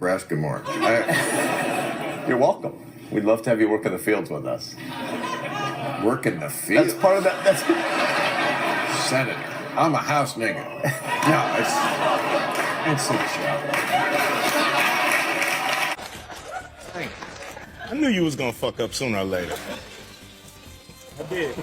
Nebraska more. You're welcome. We'd love to have you work in the fields with us. Work in the field. That's part of that. That's Senator. I'm a house nigga. No, it's a joke. I knew you was gonna fuck up sooner or later. I did.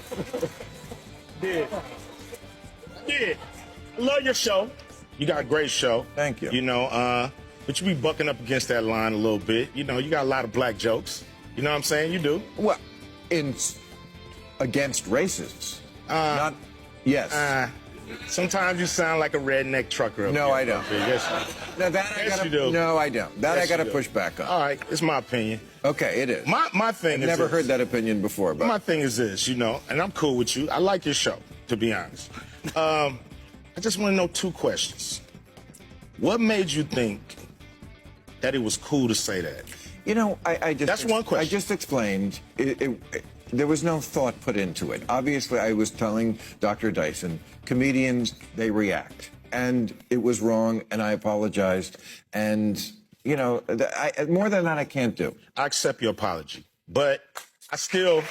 I love your show. You got a great show. Thank you. You know, but you be bucking up against that line a little bit. You know, you got a lot of black jokes. You know what I'm saying? You do. Well, against racists. Not. Yes. Sometimes you sound like a redneck trucker. No, I don't. Yes, No, that I yes, gotta, you do. No, I don't. That Yes, I got to you do. push back on. All right, it's my opinion. Okay, it is. My thing I've is never this. heard that opinion before, but My thing is this, you know, and I'm cool with you. I like your show, to be honest. I just want to know two questions. What made you think that it was cool to say that? you know, I just That's one question. I just explained. There was no thought put into it. Obviously, I was telling Dr. Dyson, comedians, they react. And it was wrong, and I apologized. And, you know, more than that, I can't do. I accept your apology, but I still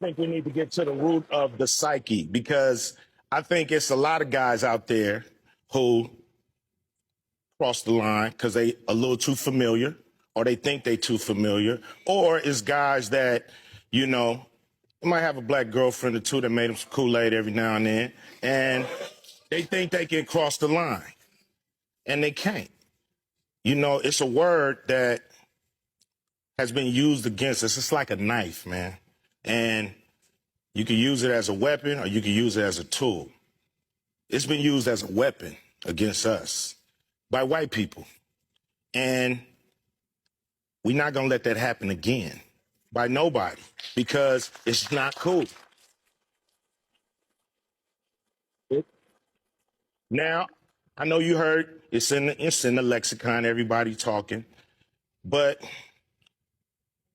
think we need to get to the root of the psyche, because I think it's a lot of guys out there who cross the line because they a little too familiar, or they think they too familiar, or it's guys that, you know, might have a black girlfriend or two that made them some Kool-Aid every now and then, and they think they can cross the line, and they can't. You know, it's a word that has been used against us. It's like a knife, man. And you can use it as a weapon or you can use it as a tool. It's been used as a weapon against us by white people. And we're not going to let that happen again by nobody, because it's not cool. Now, I know you heard it's in the lexicon, everybody talking, but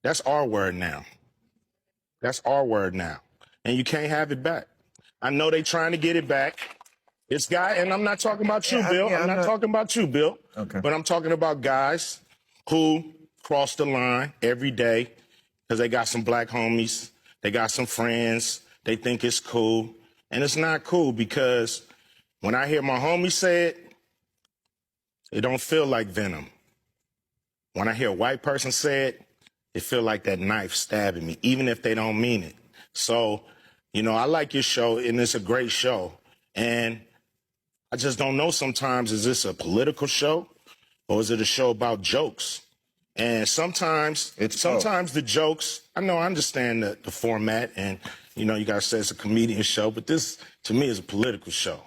that's our word now. That's our word now. And you can't have it back. I know they trying to get it back. It's guy, and I'm not talking about you, Bill. I'm not talking about you, Bill. Okay. But I'm talking about guys who cross the line every day because they got some black homies, they got some friends, they think it's cool. And it's not cool, because when I hear my homie say it, it don't feel like venom. When I hear a white person say it, it feel like that knife stabbing me, even if they don't mean it. So, you know, I like your show, and it's a great show. And I just don't know sometimes, is this a political show or is it a show about jokes? And sometimes the jokes, I understand the format, and, you know, you guys say it's a comedian show, but this, to me, is a political show.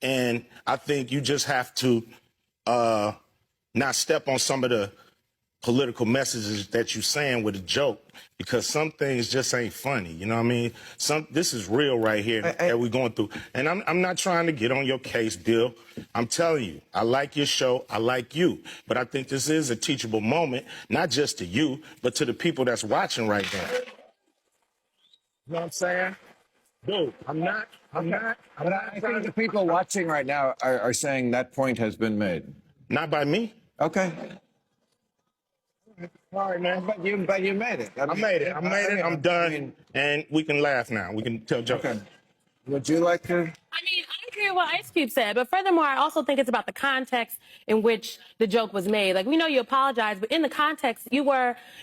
And I think you just have to not step on some of the political messages that you're saying with a joke, because some things just ain't funny. You know what I mean? This is real right here that we're going through. And I'm not trying to get on your case, Bill. I'm telling you, I like your show. I like you. But I think this is a teachable moment, not just to you, but to the people that's watching right now. You know what I'm saying? Dude, I'm not. I think the people watching right now are saying that point has been made. Not by me. Okay. All right, man. But you made it. I made it. I'm done. And we can laugh now. We can tell jokes. Okay. Would you like to? I mean, I agree with what Ice Cube said, but furthermore, I also think it's about the context in which the joke was made. Like, we know you apologized, but in the context, you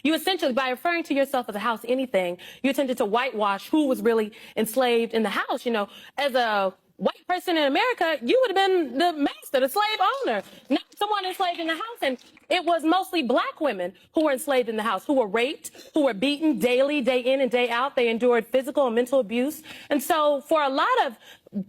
essentially, by referring to yourself as a house anything, you attempted to whitewash who was really enslaved in the house. You know, as a white person in America, you would have been the master, the slave owner, not someone enslaved in the house. And it was mostly black women who were enslaved in the house, who were raped, who were beaten daily, day in and day out. They endured physical and mental abuse. And so for a lot of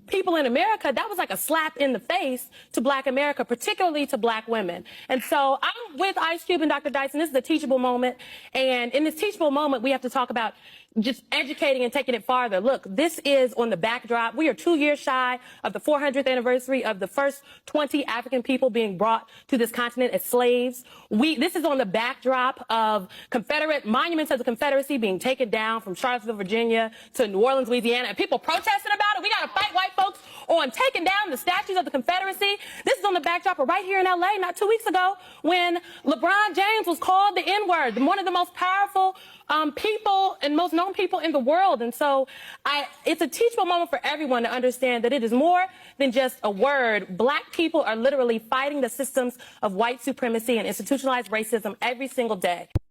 people in America, that was like a slap in the face to black America, particularly to black women. And so I'm with Ice Cube and Dr. Dyson. This is a teachable moment. And in this teachable moment, we have to talk about just educating and taking it farther. Look, this is on the backdrop. We are 2 years shy of the 400th anniversary of the first 20 African people being brought to this continent as slaves. This is on the backdrop of Confederate monuments of the Confederacy being taken down from Charlottesville, Virginia to New Orleans, Louisiana, and people protesting about it. We got to fight white folks on taking down the statues of the Confederacy. This is on the backdrop of right here in LA not 2 weeks ago when LeBron James was called the N-word, one of the most powerful people and most known people in the world. And so it's a teachable moment for everyone to understand that it is more than just a word. Black people are literally fighting the systems of white supremacy and institutionalized racism every single day.